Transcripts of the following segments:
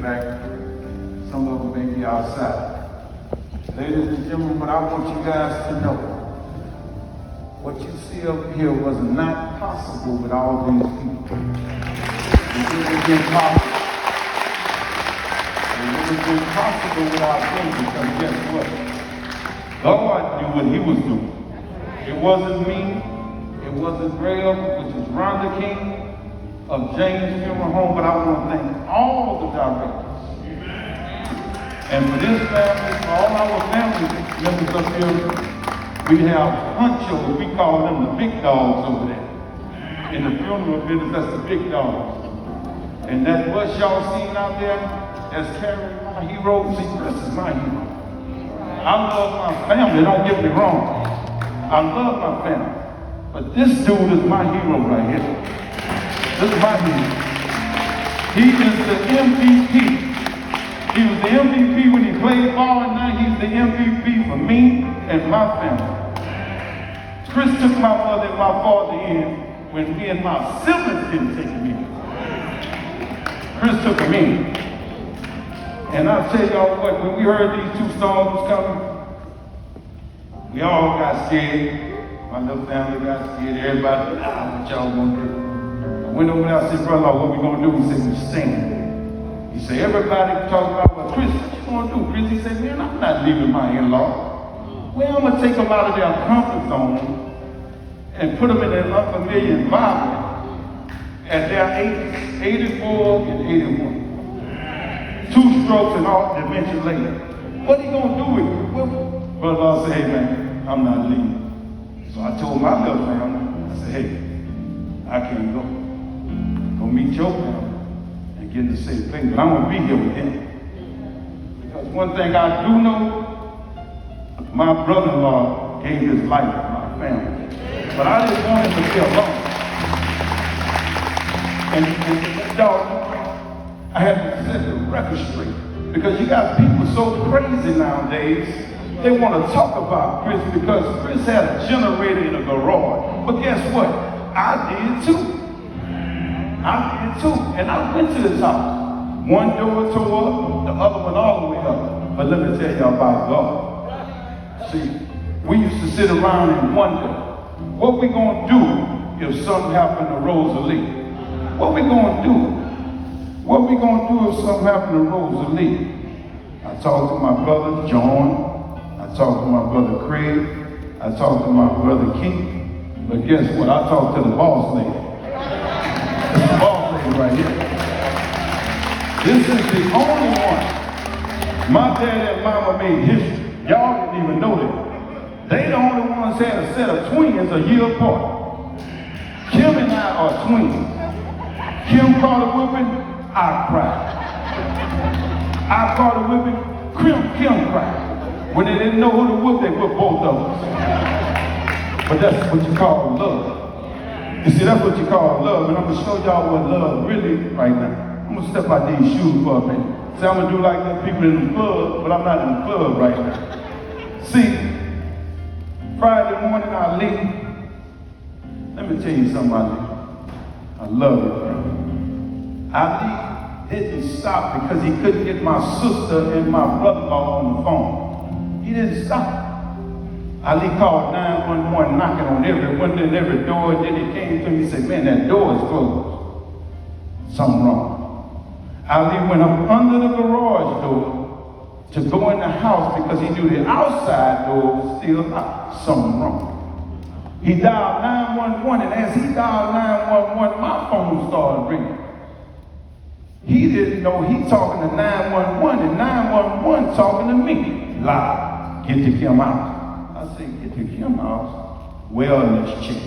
back. Some of them may be outside. Ladies and gentlemen, what I want you guys to know, what you see up here was not possible with all these people. It would have been possible. It would have been possible without them, because guess what? God knew what he was doing. It wasn't me. It wasn't Graham, which is Rhonda King of James Funeral Home, but I want to thank all the directors. And for this family, for all our family members up here, we have honchos. We call them the big dogs over there. In the funeral business, that's the big dogs. And that bus y'all seen out there, that's carrying my hero. See, this is my hero. I love my family, don't get me wrong. I love my family. But this dude is my hero right here. This is my hero. He is the MVP. He was the MVP when he played ball, and now he's the MVP for me and my family. Chris took my mother and my father in when me and my siblings didn't take him in. Chris took him in. And I'll tell y'all what, when we heard these two storms coming, we all got scared. My little family got scared. Everybody, what y'all gonna do? I went over there, I said, brother, what we gonna do? He said, we stand. He said, everybody talking about, well, Chris, what you gonna do, Chris? He said, man, I'm not leaving my in-law. Well, I'm gonna take them out of their comfort zone and put them in an unfamiliar environment at their 80s, 84 and 81. 2 strokes and all dementia later. What are you gonna do with it? Well, brother, I said, hey man, I'm not leaving. So I told my little family, I said, hey, I can't go. Go meet your family and get in the same thing, but I'm gonna be here with him. Because one thing I do know, my brother-in-law gave his life to my family. But I just want him to be alone. And dog, I had to set the record straight. Because you got people so crazy nowadays, they want to talk about Chris because Chris had a generator in a garage. But guess what? I did too. And I went to his house. One door tore up, the other one all the way up. But let me tell y'all about God. See, we used to sit around and wonder, what we gonna do if something happened to Rosalie? What we gonna do? What we gonna do if something happened to Rosalie? I talked to my brother John. I talked to my brother Craig. I talked to my brother King. But guess what? I talked to the boss lady. It's the boss lady right here. This is the only one. My dad and mama made history. Y'all didn't even know that. They the only ones had a set of twins a year apart. Kim and I are twins. Kim caught a whipping, I cried. I caught a whipping, Kim cried. When they didn't know who to whoop, they whipped both of us. But that's what you call love. You see, that's what you call love. And I'm going to show y'all what love really right now. I'm going to step out these shoes for a minute. See, I'm going to do like the people in the club, but I'm not in the club right now. See, Friday morning I leave. Let me tell you something I leave. I love it, bro. I didn't stop because he couldn't get my sister and my brother-in-law on the phone. He didn't stop. Ali called 911 knocking on every window and every door. Then he came to me and said, man, that door is closed. Something wrong. Ali went up under the garage door to go in the house because he knew the outside door was still locked. Something wrong. He dialed 911, and as he dialed 911, my phone started ringing. He didn't know he talking to 911 and 911 talking to me. Loud. Get the Kim out. I said, get the Kim out. Wellness check.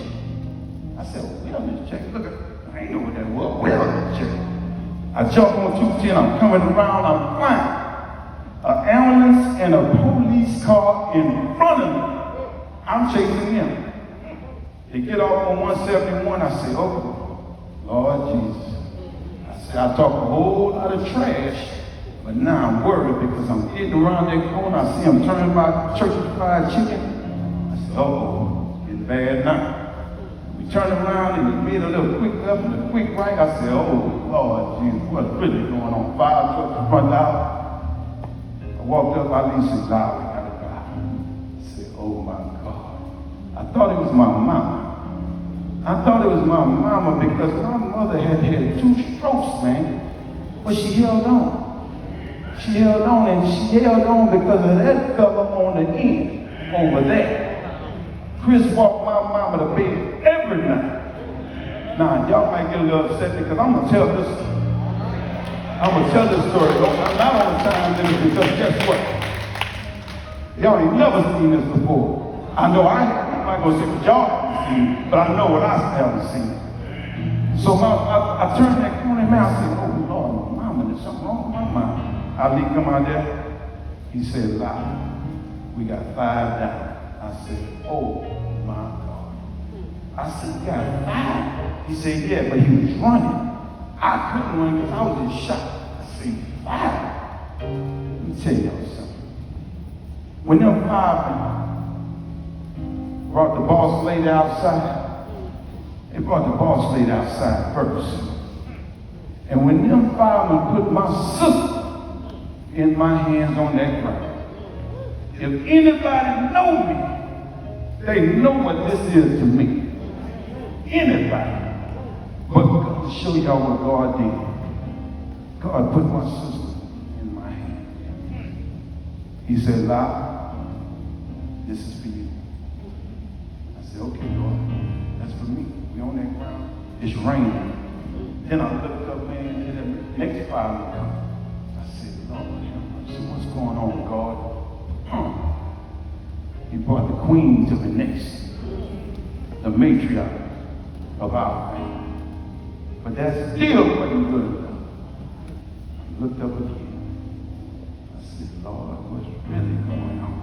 I said, wellness check? Look, I ain't know what that was. Wellness check. I jumped on 210. I'm coming around. I'm flying. An ambulance and a police car in front of me. I'm chasing them. They get off on 171. I say, oh, Lord Jesus. I talk a whole lot of trash, but now I'm worried because I'm getting around that corner. I see him turning my church fried chicken. I said, uh-oh, getting bad now. We turned around and he made a little quick left and a quick right. I said, oh, Lord Jesus, what's really going on? 5 trucks run out. I walked up, Ali said, "Nah, we gotta go." I said, "Oh my God." I thought it was my mama. I thought it was my mama because my mother had 2 strokes, man. But she held on. She held on, and she held on because of that cover on the end over there. Chris walked my mama to bed every night. Now, y'all might get a little upset because I'm going to tell this story. I'm going to tell this story. Not on time, because guess what? Y'all ain't never seen this before. I know I'm not going to say what y'all haven't seen, but I know what I haven't seen. So I turned that corner and I said, "Oh Lord, my mama, there's something wrong with my mama." Ali come out there. He said, "Lie. We got 5 down." I said, "Oh my God." I said, "You got 5?" He said, "Yeah, but he was running. I couldn't run because I was in shock." I said, 5? Let me tell y'all something. When them 5 brought the boss lady outside, they brought the boss lady outside first. And when them firemen put my sister in my hands on that ground, if anybody know me, they know what this is to me. Anybody. But to show y'all what God did. God put my sister in my hand. He said, "La, this is for you." I said, "Okay, Lord, that's for me." We on that ground. It's raining. Then I looked up, man, and the next fireman come. I said, "Lord, what's going on, God?" He brought the queen to the next, the matriarch of our family. But that still wasn't good enough. I looked up again. I said, "Lord, what's really going on?"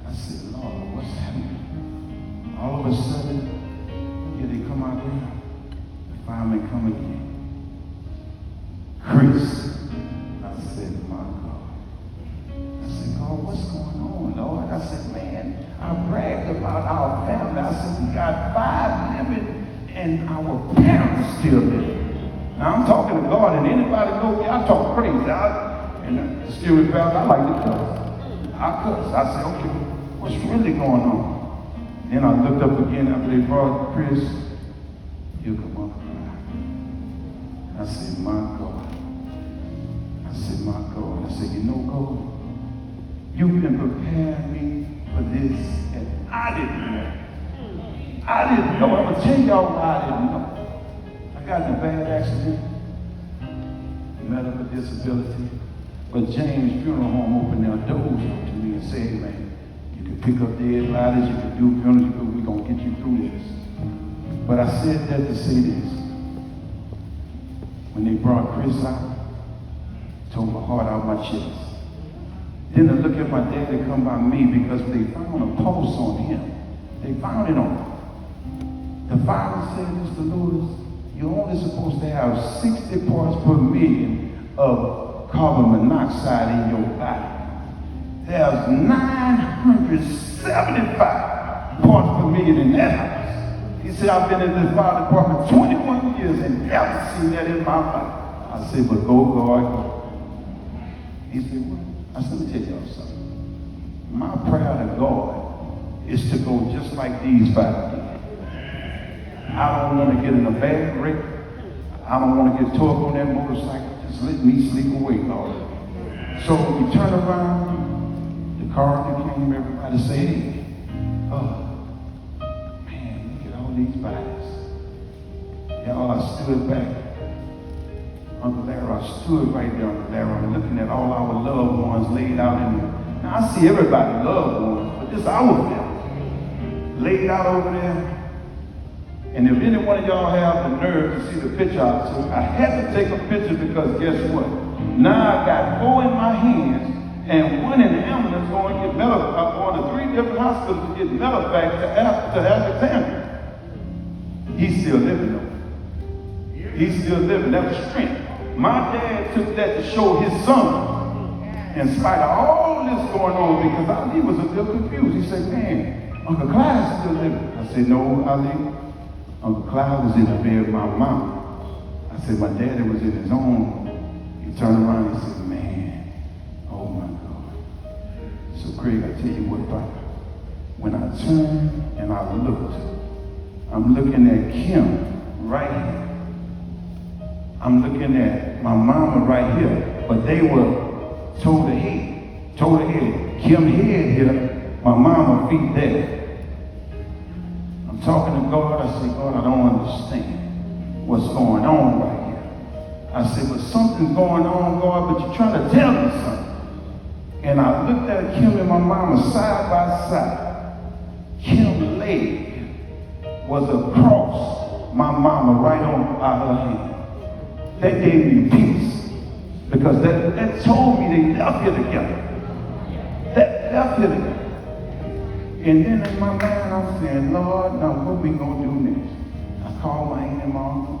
I said, "Lord, what's happening?" All of a sudden, here they come out there. The firemen come again. Chris. I said, "My God." I said, "God, what's going on, Lord?" I said, "Man, I bragged about our family. I said, we got 5 living and our parents still living." Now I'm talking to God, and anybody know me, I talk crazy. And the spirit felt, I like to cuss. I cuss. I said, "Okay, what's really going on?" Then I looked up again after they brought Chris. He'll come up and cry. I said, "My God." I said, "My God." I said, "You know, God, you've been preparing me for this, and I didn't know. I didn't know. I'm going to tell y'all why I didn't know. I got in a bad accident, medical disability, but James Funeral Home opened their doors up to me and said, "Hey, man, you can pick up dead bodies, you can do funerals, we're going to get you through this." But I said that to say this. When they brought Chris out, tore my heart out my chest. Then I look at my daddy come by me because they found a pulse on him. They found it on him. The fireman said, "Mr. Lewis, you're only supposed to have 60 parts per million of carbon monoxide in your body. There's 975 parts per million in that house." He said, "I've been in this fire department 21 years and never seen that in my life." I said, "But go, God." He said, "What?" I said, "Let me tell y'all something. My prayer to God is to go just like these 5 did. I don't want to get in a bad wreck. I don't want to get tore up on that motorcycle. Just let me sleep away, God." So we turn around, the coroner came, everybody said, "Hey, man, look at all these bodies." Y'all, I stood back. Uncle Larry, I stood right there, Uncle Larry. I'm looking at all our loved ones laid out in there. Now, I see everybody's loved ones, but this our family laid out over there. And if any one of y'all have the nerve to see the picture I took, I had to take a picture because guess what? Now I got 4 in my hands and 1 in the ambulance going to get going to 3 different hospitals to get medevac to Alexandria. He's still living though. He's still living. That was strength. My dad took that to show his son. In spite of all this going on, because Ali was a little confused. He said, "Man, Uncle Clyde's still living." I said, "No, Ali. Uncle Clyde was in the bed with my mom." I said, "My daddy was in his own." He He turned around and he said, man, oh my God. So Craig, I tell you what, Papa, when I turned and I looked, I'm looking at Kim right here. I'm looking at my mama right here, but they were toe to head. Kim head here, my mama feet there. I'm talking to God. I said, God, I don't understand what's going on right here. I said, but something's going on, God, but you're trying to tell me something. And I looked at Kim and my mama side by side. Kim's leg was across my mama right on by her hand. That gave me peace because that told me they left here together. That left here together. And then in my mind, I'm saying, Lord, now what we gonna do next? I called my aunt and my uncle.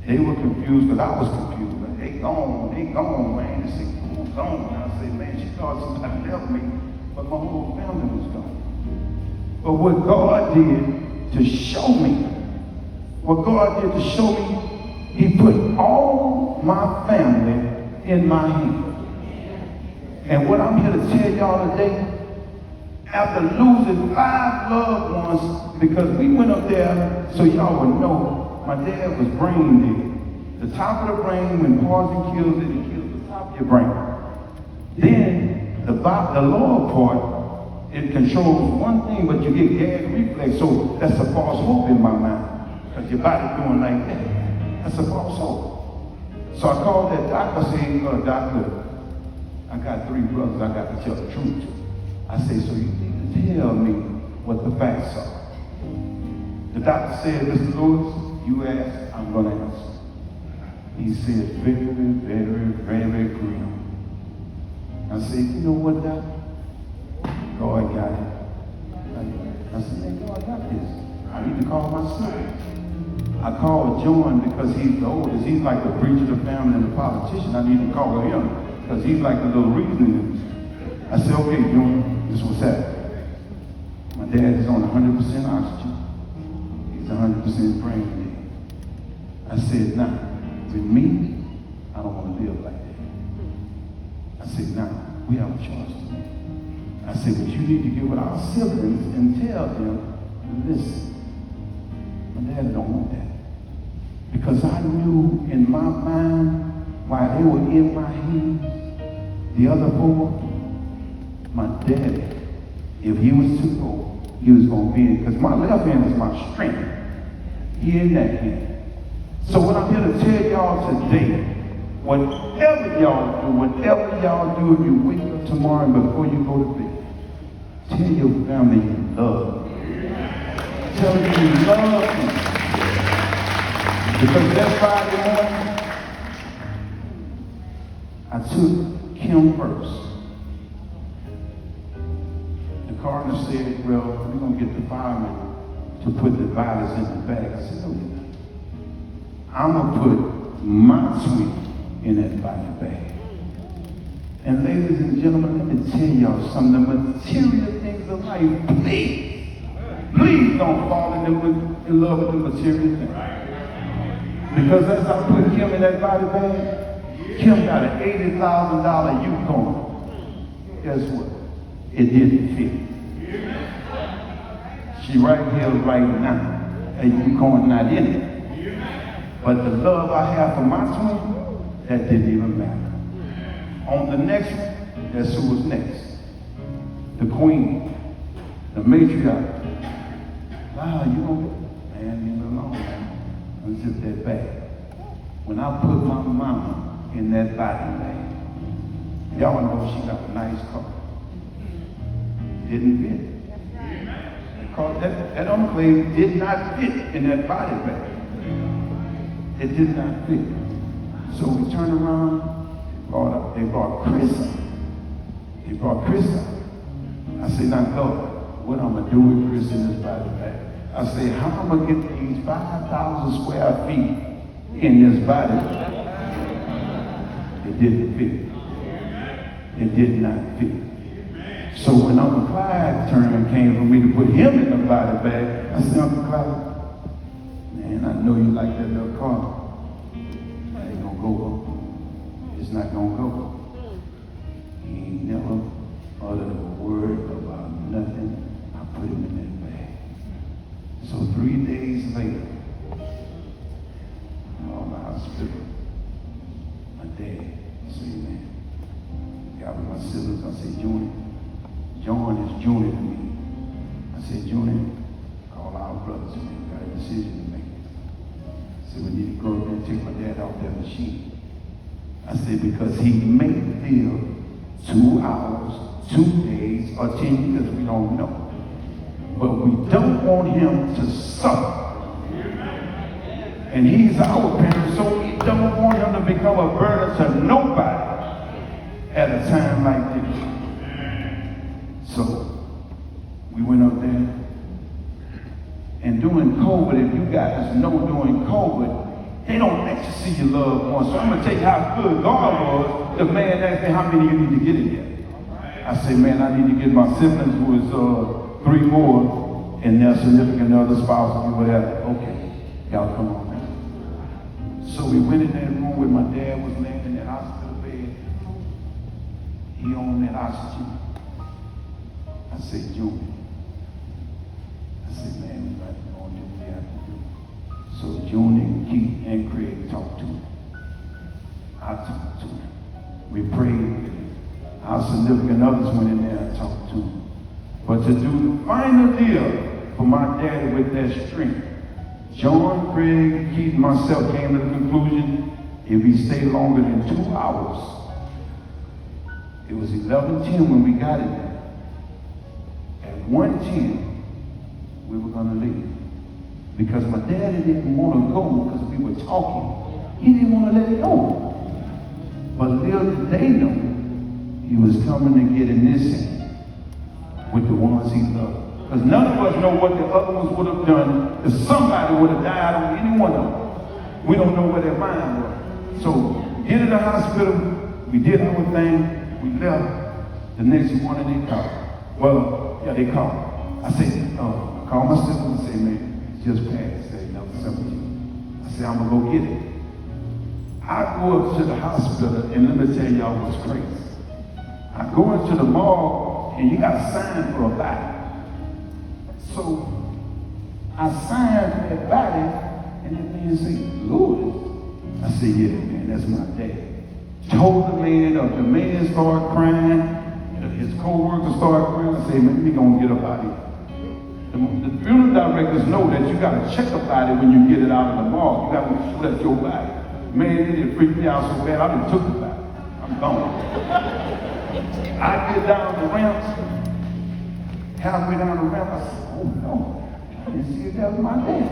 They were confused because I was confused. But they gone, man. They said, who's gone? And I said, man, she thought somebody left me, but my whole family was gone. But what God did to show me, he put all my family in my hand. And what I'm here to tell y'all today, after losing 5 loved ones, because we went up there, so y'all would know, my dad was brain dead. The top of the brain, when poison kills it kills the top of your brain. Then the lower part, it controls one thing, but you get gag reflex, so that's a false hope in my mind. Because your body doing like that. That's a false hope. So I called that doctor. I said, doctor, I got 3 brothers I got to tell the truth to. I said, so you need to tell me what the facts are. The doctor said, Mr. Lewis, you asked, I'm going to answer. He said, very, very, very grim. I said, you know what, doctor? God got it. I said, man, God got this. I need to call my son. I called John because he's the oldest. He's like the preacher of the family and the politician. I need to call him because he's like the little reasoning. I said, okay, John, this is what's happening. My dad is on 100% oxygen. He's 100% brain dead. I said, nah, with me, I don't want to live like that. I said, nah, we have a choice to make. I said, but you need to get with our siblings and tell them, listen, my dad don't want that. Because I knew in my mind, while they were in my hands, the other 4, my daddy, if he was to go, he was going to be in. Because my left hand is my strength. He in that hand. So what I'm here to tell y'all today, whatever y'all do, if you wake up tomorrow and before you go to bed, tell your family you love them. Tell them you love them. Because that Friday morning, I took Kim first. The coroner said, well, we're going to get the fireman to put the violets in the bag. I said, no, you're not. I'm going to put my sweet in that body bag. And ladies and gentlemen, let me tell y'all some of the material things of life. Please don't fall in love with the material things. Because as I put Kim in that body bag, Kim got an $80,000 Yukon. Guess what? It didn't fit. She right here right now, and Yukon not in it. But the love I have for my twin, that didn't even matter. On the next one, guess who was next? The queen, the matriarch. Wow, you don't get, man, leave me alone, man. Unzip that bag. When I put my mama in that body bag, y'all know she got a nice car. Didn't fit. Because that enclave did not fit in that body bag. It did not fit. So we turned around, they brought Chris up. I said, now God, what I'm gonna do with Chris in this body bag? I said, how am I gonna get these 5,000 square feet in this body? It didn't fit. It did not fit. So when Uncle Clyde turn came for me to put him in the body bag, I said, Uncle Clyde, man, I know you like that little car. I ain't gonna go up. it's not gonna go. He ain't never uttered a word about nothing. I put him in that bag. So 3 days later, I'm on the hospital. My dad said, man, got with my siblings. I said, Junior, John is Junior to me. I said, Junior, call our brothers, man. Got a decision to make. I said, we need to go over there and take my dad off that machine. I said, because he may live 2 hours, 2 days, or 10 years, we don't know. But we don't want him to suffer. And he's our parent, so we don't want him to become a burden to nobody at a time like this. So we went up there, and during COVID, if you guys know during COVID, they don't let you see your loved ones. So I'm going to tell you how good God was. The man asked me, how many you need to get in here? I said, man, I need to get my siblings, who is 3 more, and their significant other, spouse, or whatever. Okay, y'all come on now. So we went in that room where my dad was laying in that hospital bed. He on that oxygen. I said, Junior. I said, man, we got to go and do what we have to do. So Junior, Keith, and Craig talked to him. I talked to him. We prayed with him. Our significant others went in there and talked to him. But to do the final deal for my daddy with that strength, John, Craig, Keith, and myself came to the conclusion, if he stayed longer than 2 hours, it was 11:10 when we got in there. At 1:10, we were going to leave. Because my daddy didn't want to go because we were talking. He didn't want to let it go. But little did they know, he was coming to get in this hand with the ones he loved. Because none of us know what the other ones would have done if somebody would have died on any one of them. We don't know where their mind was. So, get to the hospital, we did our thing, we left. The next morning they called. Well, yeah, they called. I said, I called my sister and said, man, it's just passed. They never sent me. I said, I'm going to go get it. I go up to the hospital, and let me tell y'all what's crazy. I go into the mall, and you got a sign for a body. So I signed that body, and the man said, Louis. I said, yeah, man, that's my dad. Told the man up. The man started crying. His co-worker started crying. I said, man, we gonna get up out of here. The funeral directors know that you gotta check a body when you get it out of the mall. You gotta make sure that's your body. Man, it freaked me out so bad, I done took the body. I'm gone. I get down the ramp. Halfway down the ramp, I said, oh no, I didn't see if that was my dad.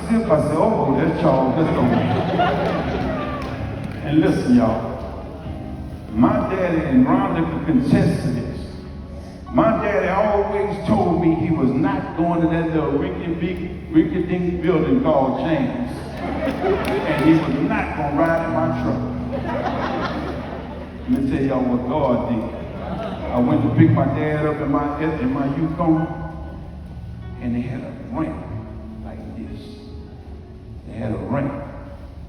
I said, oh, that's Charles, let's go. And listen, y'all, my daddy, and Rhonda could contest to this. My daddy always told me he was not going to that little rinky-dink building called James. And he was not going to ride in my truck. Let me tell y'all what God did. I went to pick my dad up in my Yukon, and they had a ramp like this. They had a ramp.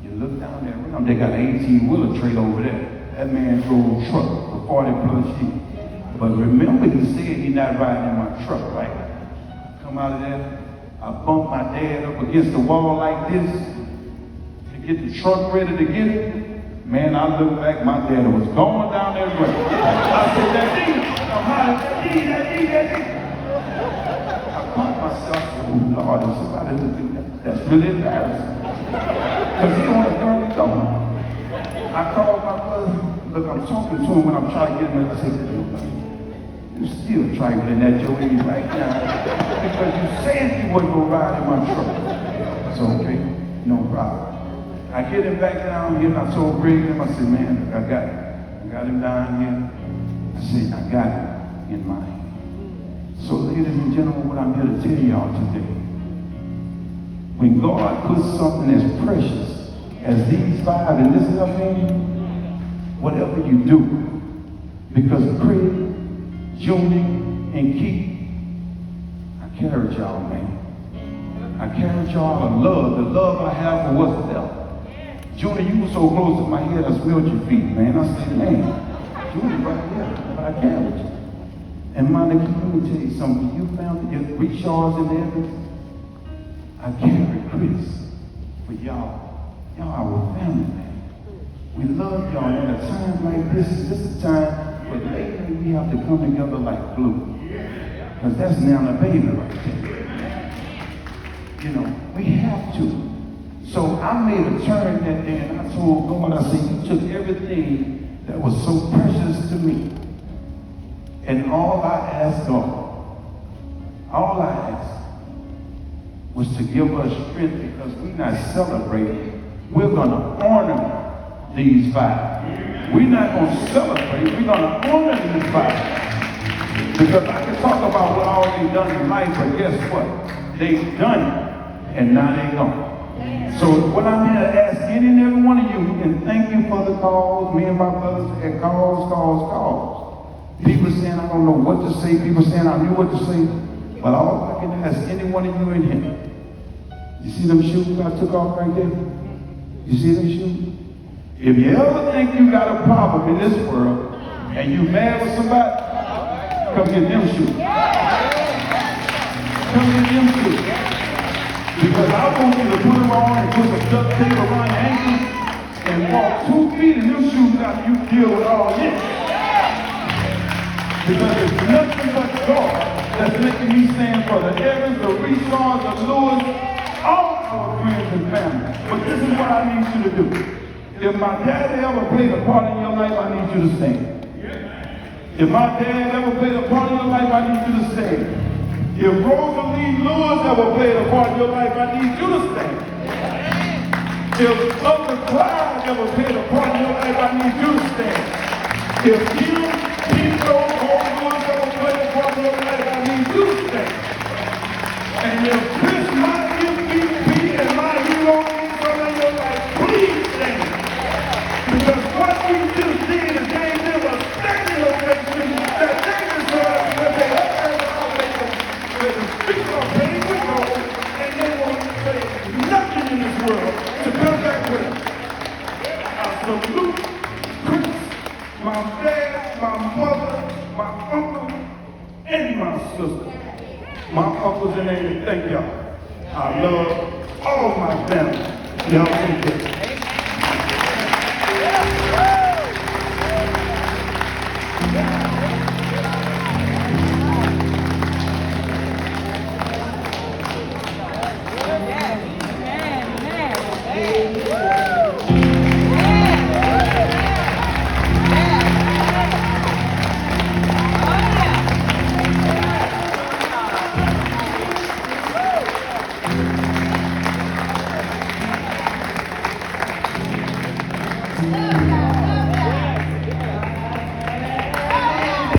You look down that ramp, they got an 18-wheeler trailer over there. That man drove a truck for 40 plus years. But remember, he said he's not riding in my truck, right? Come out of there, I bumped my dad up against the wall like this to get the truck ready to get it. Man, I looked back, my dad was going down that road. I said, Daddy, I'm hot, Daddy. I caught myself, oh Lord, if somebody look at that, that's really embarrassing. Because he on a dirty dog. I called my brother, look, I'm talking to him when I'm trying to get him, I said, you still trifling at your age right now because you said you wasn't going to ride in my truck. So, okay, no problem. I get him back down here, and I told Greg him, I said, man, I got him. I got him down here. I said, I got him in my hand. So, ladies and gentlemen, what I'm here to tell y'all today, when God puts something as precious as these 5 in this little hand, whatever you do, because Craig, Junior, and Keith, I carried y'all, man. I carried y'all the love I have for what's left. Junior, you were so close to my head, I smelled your feet, man. I said, man, Junior right here, but I can't with you. And Monica, let me tell you something. You found your Richards in there. I carry Chris for y'all. Y'all our family, man. We love y'all. And at a time like this is a time where lately we have to come together like glue. Because that's now the baby right there. You know, we have to. So I made a turn that day and I told God, I said, you took everything that was so precious to me. And all I asked God, was to give us strength because we're not celebrating. We're going to honor these vows. We're not going to celebrate. We're going to honor these vows. Because I can talk about what all they've done in life, but guess what? They've done it, and now they're gone. So what I'm here to ask any and every one of you, and thank you for the calls. Me and my brothers had calls. People saying, I don't know what to say. People saying, I knew what to say. But all I can ask any one of you in here, you see them shoes I took off right there? You see them shoes? If you ever think you got a problem in this world, and you mad with somebody, come get them shoes. Come get them shoes. Because I want you to put them on and put some duct tape around your ankles and walk 2 feet in them shoes after you deal with all this. Because it's nothing but God that's making me stand for the Evans, the Richards, the Lewis, all our friends and family. But this is what I need you to do. If my dad ever played a part in your life, I need you to stand. If my dad ever played a part in your life, I need you to stand. If Rosalie Lewis ever played a part in your life, I need you to stand. If Uncle Clyde ever played a part in your life, I need you to stand. If you, Tito, or Lewis ever played a part in your life, I need you to stand. And if Chris, my MVP, and my hero is in your life, please stand. Because what we just did is gave them a standing ovation that they deserve because they heard our ovation. Where the speaker of pain we go, and they won't say nothing in this world to come back with us. I salute Chris, my dad, my mother, my uncle, and my sister. My uncles and aunties, thank y'all. I love all my family. Y'all take care. Yeah.